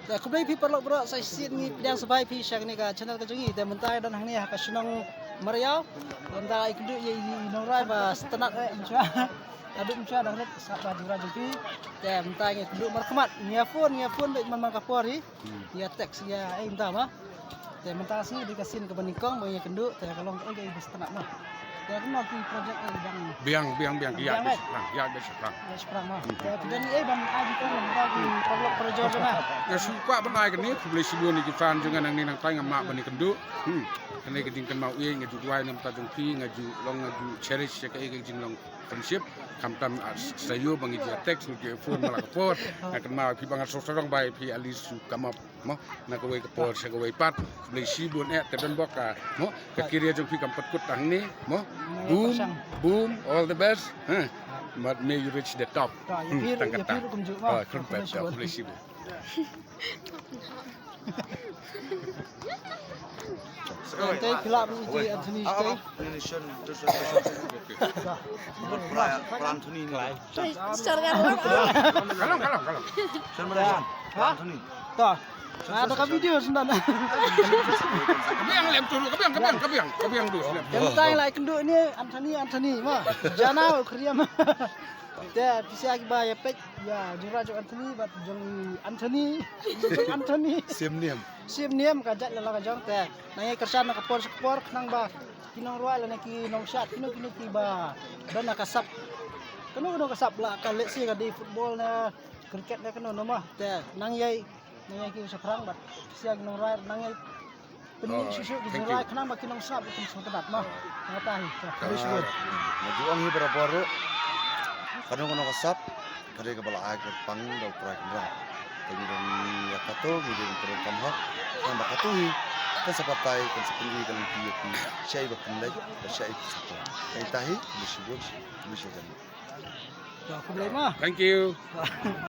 แต่คุณพี่ปลอกบระใส่เสียนี่ยังสบายพี่ชักนี่ก็ชนะก็จังงี้แต่มันตายdan hang ni ka senang Mariau dan tak ikut ye norai ba setenak macam ada macam dah net sabar jura jempiแต่มันตายนี่duduk markemat nia phone baik memang kapori ya teks ya entah mahแต่มันตาsih dikasih ke banikong banyak kendukแต่kalau ai setenak mahแต่ก็มีproject yang biang ya ada sekarang ya sekarang mah dan ni ban ai kita lagi kalau project sana ya suka benai kan ni boleh sibuk ni kita jangan nang ni nang kai ngamak bani kenduk ini keding kan mau ye ngaju duai nam ta jongpi ngaju long ngaju cherish ya kai jing long friendship kamtam sayu bangi dia teks ni phone malah kapot nak mau pi bangat sorong bai pi alisu kamap mo nak kawai kapot sa kawai pat boleh sibuk ni te don boka mo ke kiri jongpi kampat kut tang ni mo boom all the best but may you reach the top tangkata kerupet boleh sibuk Stay gelap ni Anthony stay. Ini Sean Anthony ni. Kalau. Sean Malaysia. Anthony. Tah. Ada ka video sebenarnya. Kebiang lem tulu, kebiang tu. Yang tay lại kenduk ni Anthony mah. Jana Korea mah. Dia bisa lagi bayar pek ya juraju Anthony bat jong Anthony. Sim niam kajat lala kajong te. Nang kersan nak sport nang ba kinong rual na kinong shot kino ki ba dan nakasap. Kano kasap la ka let's see ka di football na cricket na kano mah te nang yai ki sa perang bat siya kinong rual nang yai pening susu di rual kanang ba kinong sap itum sa tadat mah. Ngatahi. Terus good. Majuang hi baru kadang kono kasap kadang kepala air pang dau prai kendra kemudian ya kato kemudian turun kamha yang bakatuhi kan sapatai kan sepinggi kan piye syai bakandai syai satu kai tahi bisibun bisibun Dah aku boleh mah. Thank you.